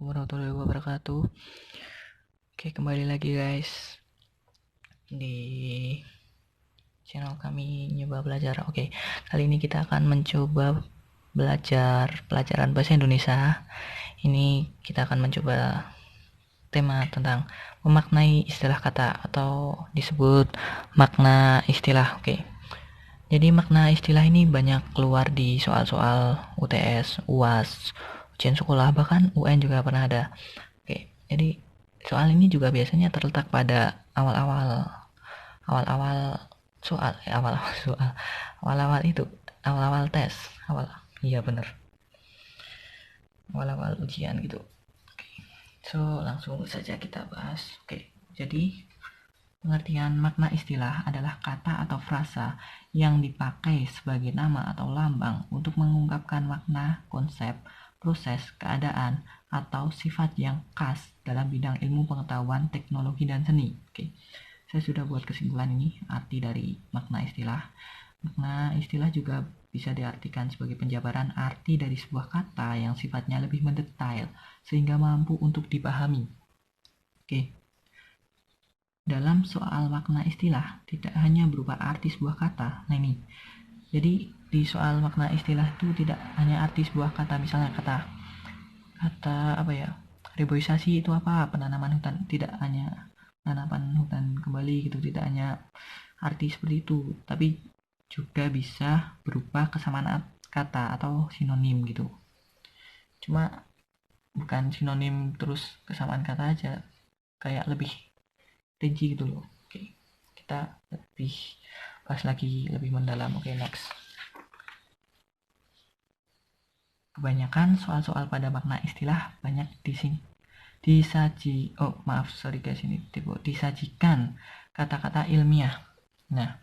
warahmatullahi wabarakatuh. Oke, kembali lagi guys di channel kami Nyoba Belajar. Oke, kali ini kita akan mencoba belajar pelajaran bahasa Indonesia. Ini kita akan mencoba tema tentang memaknai istilah kata atau disebut makna istilah. Oke. Jadi makna istilah ini banyak keluar di soal-soal UTS, UAS, ujian sekolah, bahkan UN juga pernah ada. Oke, jadi soal ini juga biasanya terletak pada awal-awal soal, awal-awal soal, awal-awal itu, awal-awal tes, iya bener, awal-awal ujian gitu. Oke, so langsung saja kita bahas. Oke, jadi pengertian makna istilah adalah kata atau frasa yang dipakai sebagai nama atau lambang untuk mengungkapkan makna, konsep, proses, keadaan, atau sifat yang khas dalam bidang ilmu pengetahuan, teknologi, dan seni. Oke, saya sudah buat kesimpulan ini, arti dari makna istilah. Makna istilah juga bisa diartikan sebagai penjabaran arti dari sebuah kata yang sifatnya lebih mendetail, sehingga mampu untuk dipahami. Oke, dalam soal makna istilah tidak hanya berupa arti sebuah kata. Nah ini, jadi di soal makna istilah itu tidak hanya arti sebuah kata, misalnya kata apa ya, reboisasi itu apa, penanaman hutan, tidak hanya penanaman hutan kembali gitu, tidak hanya arti seperti itu, tapi juga bisa berupa kesamaan kata atau sinonim gitu. Cuma bukan sinonim terus kesamaan kata aja, kayak lebih rinci gitu loh. Oke, kita lebih bahas lagi lebih mendalam. Oke, next. Kebanyakan soal-soal pada makna istilah banyak disajikan kata-kata ilmiah. Nah,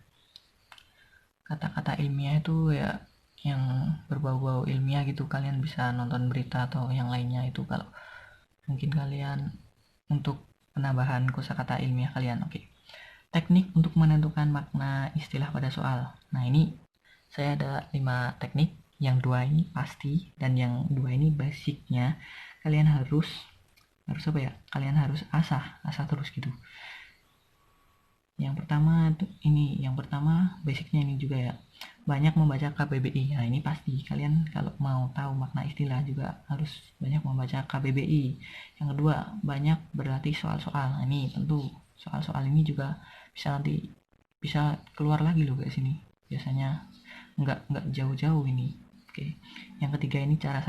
kata-kata ilmiah itu ya yang berbau-bau ilmiah gitu. Kalian bisa nonton berita atau yang lainnya itu kalau mungkin kalian untuk penambahan kosakata ilmiah kalian. Oke. Teknik untuk menentukan makna istilah pada soal. Nah, ini saya ada 5 teknik, yang 2 ini pasti dan yang 2 ini basicnya. Kalian harus apa ya? Kalian harus asah terus gitu. Yang pertama basicnya ini juga ya. Banyak membaca KBBI. Nah, ini pasti kalian kalau mau tahu makna istilah juga harus banyak membaca KBBI. Yang kedua, banyak berlatih soal-soal. Nah, ini tentu soal-soal ini juga bisa keluar lagi loh guys, ini biasanya nggak jauh-jauh ini. Oke, yang ketiga ini cara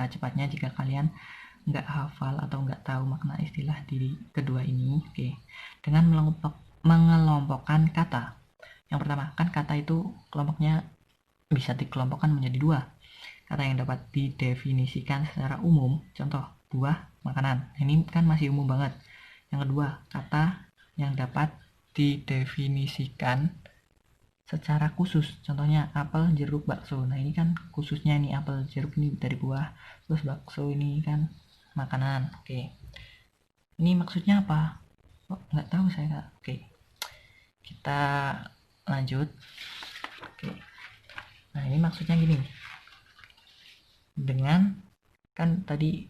cepatnya jika kalian nggak hafal atau nggak tahu makna istilah di kedua ini. Oke, dengan mengelompokkan kata. Yang pertama, kan kata itu kelompoknya bisa dikelompokkan menjadi 2. Kata yang dapat didefinisikan secara umum, contoh buah, makanan. Ini kan masih umum banget. Yang kedua, kata yang dapat didefinisikan secara khusus, contohnya apel, jeruk, bakso. Nah, ini kan khususnya ini apel, jeruk ini dari buah, terus bakso ini kan makanan. Oke, ini maksudnya apa? Oh, nggak tahu saya. Oke, kita lanjut. Oke, nah ini maksudnya gini, dengan kan tadi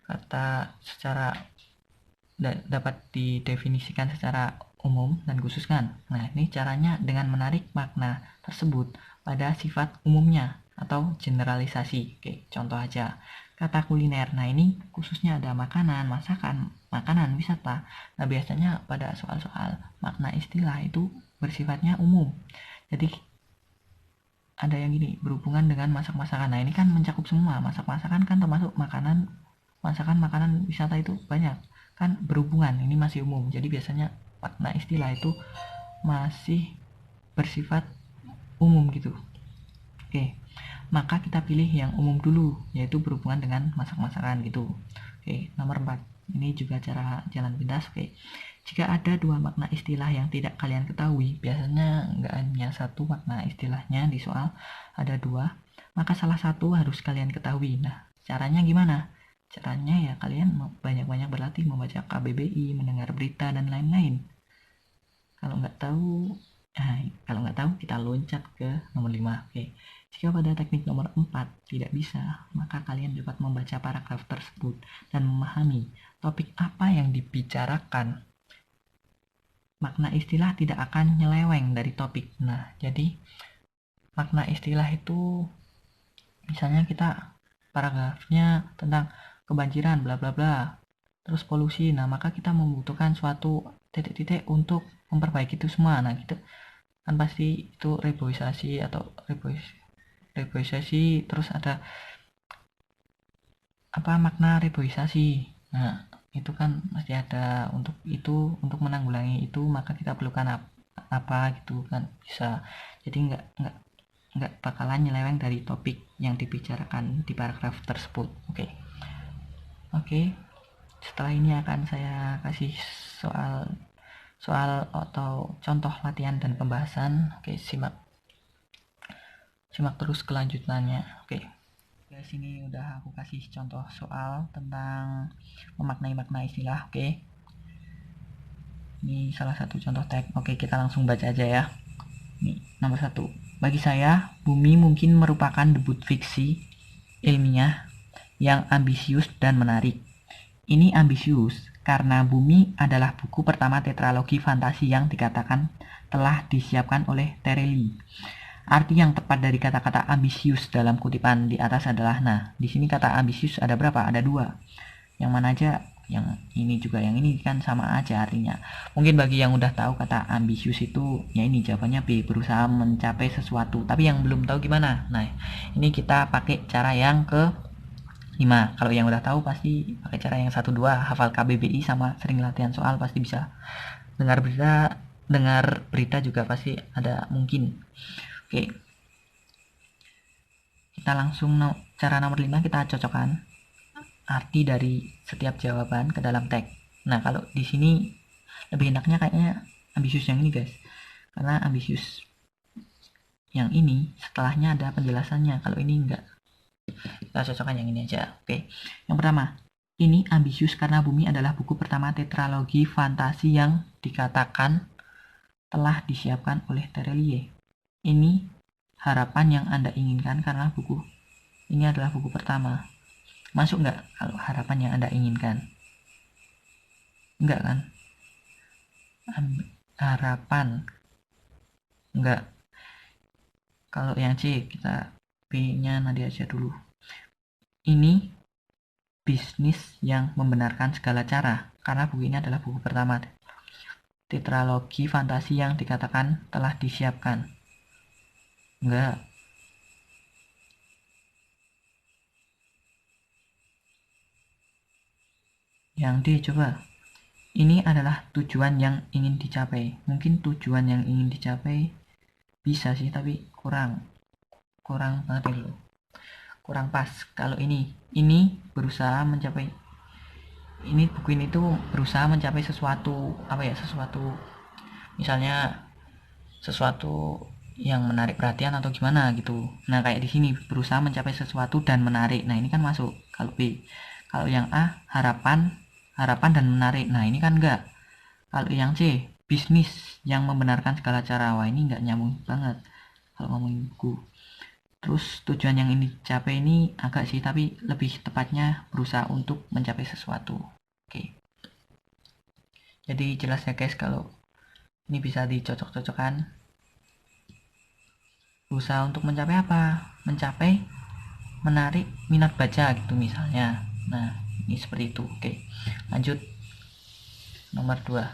kata secara dapat didefinisikan secara umum dan khusus kan. Nah, ini caranya dengan menarik makna tersebut pada sifat umumnya atau generalisasi. Oke, contoh aja. Kata kuliner. Nah, ini khususnya ada makanan, masakan, makanan, wisata. Nah, biasanya pada soal-soal makna istilah itu bersifatnya umum. Jadi ada yang gini, berhubungan dengan masak-masakan. Nah, ini kan mencakup semua. Masak-masakan kan termasuk makanan, masakan, makanan, wisata itu banyak. Kan berhubungan, ini masih umum. Jadi biasanya makna istilah itu masih bersifat umum gitu. Oke, maka kita pilih yang umum dulu, yaitu berhubungan dengan masak-masakan gitu. Oke, nomor 4. Ini juga cara jalan pintas. Oke, jika ada 2 makna istilah yang tidak kalian ketahui, biasanya nggak hanya satu makna istilahnya di soal, ada 2, maka salah satu harus kalian ketahui. Nah, caranya gimana? Caranya ya kalian banyak-banyak berlatih membaca KBBI, mendengar berita, dan lain-lain. Kalau nggak tahu kita loncat ke nomor 5. Oke, Jika pada teknik nomor 4 tidak bisa, maka kalian dapat membaca paragraf tersebut dan memahami topik apa yang dibicarakan. Makna istilah tidak akan nyeleweng dari topik. Nah, jadi makna istilah itu misalnya kita paragrafnya tentang kebanjiran bla bla bla, terus polusi. Nah, maka kita membutuhkan suatu titik-titik untuk memperbaiki itu semua. Nah, gitu kan pasti itu reboisasi atau reboisasi, terus ada apa makna reboisasi. Nah, itu kan pasti ada untuk itu, untuk menanggulangi itu maka kita perlukan apa gitu kan bisa. Jadi nggak bakalan nyeleweng dari topik yang dibicarakan di paragraf tersebut. Oke. Setelah ini akan saya kasih soal atau contoh latihan dan pembahasan. Simak terus kelanjutannya. Guys, ini udah aku kasih contoh soal tentang memaknai makna istilah. Ini salah satu contoh teks. Kita langsung baca aja ya. Ini nomor 1. Bagi saya, Bumi mungkin merupakan debut fiksi ilmiah yang ambisius dan menarik. Ini ambisius karena Bumi adalah buku pertama tetralogi fantasi yang dikatakan telah disiapkan oleh Tereli. Arti yang tepat dari kata-kata ambisius dalam kutipan di atas adalah, nah, di sini kata ambisius ada berapa? Ada 2. Yang mana aja? Yang ini juga, yang ini kan sama aja artinya. Mungkin bagi yang udah tahu kata ambisius itu, ya ini jawabannya B, berusaha mencapai sesuatu. Tapi yang belum tahu gimana? Nah, ini kita pakai cara yang ke 5. Kalau yang udah tahu pasti pakai cara yang 1-2, hafal KBBI sama sering latihan soal pasti bisa. Dengar berita juga pasti ada mungkin. Kita langsung cara nomor 5 kita cocokkan arti dari setiap jawaban ke dalam teks. Nah, kalau di sini lebih enaknya kayaknya ambisius yang ini, guys. Karena ambisius yang ini setelahnya ada penjelasannya. Kalau ini enggak. Kita cocokkan yang ini aja. Yang pertama, ini ambisius karena Bumi adalah buku pertama tetralogi fantasi yang dikatakan telah disiapkan oleh Terelie. Ini harapan yang Anda inginkan karena buku ini adalah buku pertama. Masuk nggak kalau harapan yang Anda inginkan? Enggak kan? Harapan enggak. Kalau yang C, kita B-nya nanti aja dulu. Ini bisnis yang membenarkan segala cara karena buku ini adalah buku pertama tetralogi fantasi yang dikatakan telah disiapkan. Enggak. Yang D coba. Ini adalah tujuan yang ingin dicapai. Mungkin tujuan yang ingin dicapai bisa sih, tapi kurang banget dulu. Kurang pas. Kalau ini berusaha mencapai, ini buku ini tuh berusaha mencapai sesuatu, sesuatu misalnya sesuatu yang menarik perhatian atau gimana gitu. Nah, kayak di sini berusaha mencapai sesuatu dan menarik. Nah, ini kan masuk. Kalau B. Kalau yang A, harapan dan menarik. Nah, ini kan enggak. Kalau yang C, bisnis yang membenarkan segala cara. Wah, ini enggak nyambung banget kalau ngomongin buku. Terus tujuan yang ini dicapai ini agak sih, tapi lebih tepatnya berusaha untuk mencapai sesuatu. Jadi jelas ya guys, kalau ini bisa dicocok-cocokkan. Berusaha untuk mencapai apa? Mencapai menarik minat baca gitu misalnya. Nah, ini seperti itu. Lanjut nomor 2.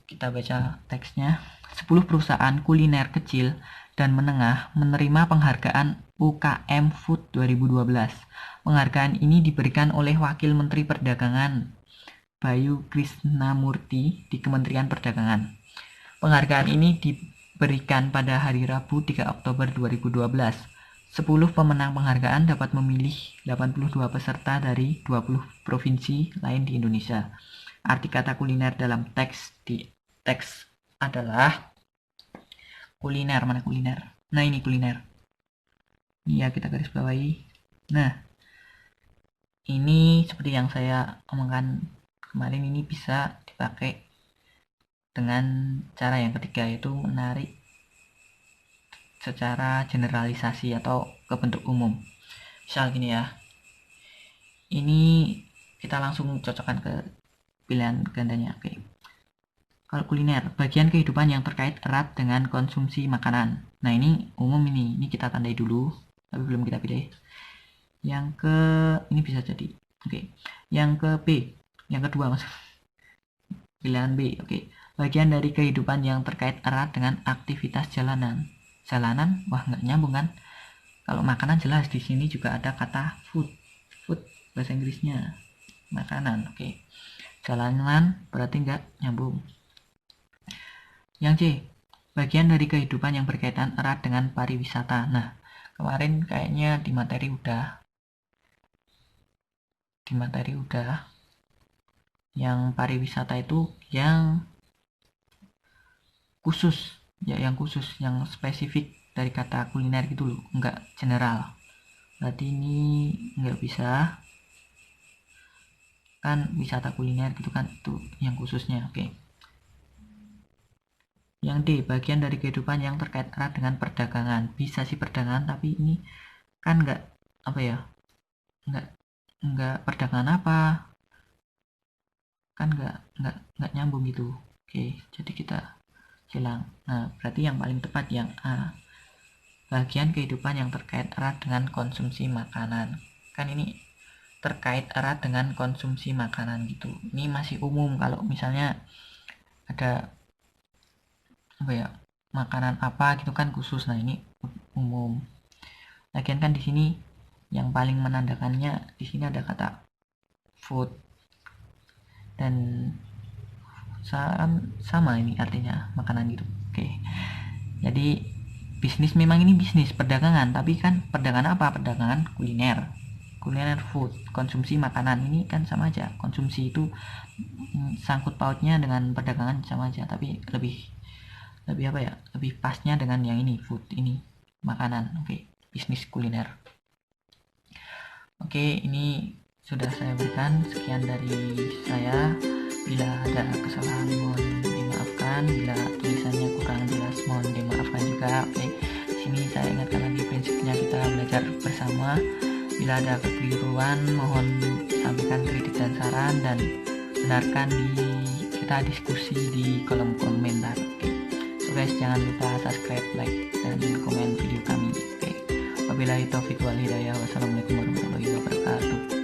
Kita baca teksnya. 10 perusahaan kuliner kecil dan menengah menerima penghargaan UKM Food 2012. Penghargaan ini diberikan oleh Wakil Menteri Perdagangan Bayu Krisnamurti di Kementerian Perdagangan. Penghargaan ini diberikan pada hari Rabu 3 Oktober 2012. 10 pemenang penghargaan dapat memilih 82 peserta dari 20 provinsi lain di Indonesia. Arti kata kuliner dalam teks adalah kuliner. Mana kuliner? Nah, ini kuliner. Ini ya, kita garis bawahi. Nah, ini seperti yang saya omongkan kemarin, ini bisa dipakai dengan cara yang ketiga, yaitu menarik secara generalisasi atau ke bentuk umum. Misal gini ya, ini kita langsung cocokkan ke pilihan gandanya. Oke. Kalau kuliner, bagian kehidupan yang terkait erat dengan konsumsi makanan. Nah ini umum, ini kita tandai dulu, tapi belum kita pilih. Yang ke ini bisa jadi. Oke. Yang ke B, yang kedua maksud. Pilihan B. Oke. Bagian dari kehidupan yang terkait erat dengan aktivitas jalanan. Jalanan, wah nggak nyambung kan? Kalau makanan jelas, di sini juga ada kata food. Food bahasa Inggrisnya makanan. Oke. Jalanan berarti nggak nyambung. Yang C, bagian dari kehidupan yang berkaitan erat dengan pariwisata. Nah, kemarin kayaknya di materi udah yang pariwisata itu yang khusus, ya yang khusus, yang spesifik dari kata kuliner gitu loh, enggak general. Berarti ini enggak bisa, kan wisata kuliner gitu kan, itu yang khususnya. Oke. Yang D, bagian dari kehidupan yang terkait erat dengan perdagangan. Bisa sih perdagangan, tapi ini kan enggak apa ya, enggak perdagangan apa, kan enggak nyambung gitu. Oke, jadi kita hilang. Nah, berarti yang paling tepat yang A, bagian kehidupan yang terkait erat dengan konsumsi makanan. Kan ini terkait erat dengan konsumsi makanan gitu. Ini masih umum. Kalau misalnya ada apa ya, makanan apa gitu kan khusus. Nah, ini umum. Lagian kan di sini yang paling menandakannya di sini ada kata food, dan sama ini artinya makanan gitu. Oke. Jadi bisnis, memang ini bisnis perdagangan, tapi kan perdagangan apa? Perdagangan kuliner food, konsumsi makanan. Ini kan sama aja, konsumsi itu sangkut pautnya dengan perdagangan sama aja, tapi lebih apa ya, lebih pasnya dengan yang ini, food, ini makanan. Oke, bisnis kuliner. Oke, ini sudah saya berikan. Sekian dari saya. Bila ada kesalahan mohon dimaafkan, bila tulisannya kurang jelas mohon dimaafkan juga. Oke, di sini saya ingatkan lagi prinsipnya kita belajar bersama. Bila ada kekeliruan mohon sampaikan kritik dan saran, dan benarkan kita diskusi di kolom komentar. Oke. So guys, jangan lupa subscribe, like, dan komen video kami. Oke. Wabillahi taufiq wal hidayah. Wassalamualaikum warahmatullahi wabarakatuh.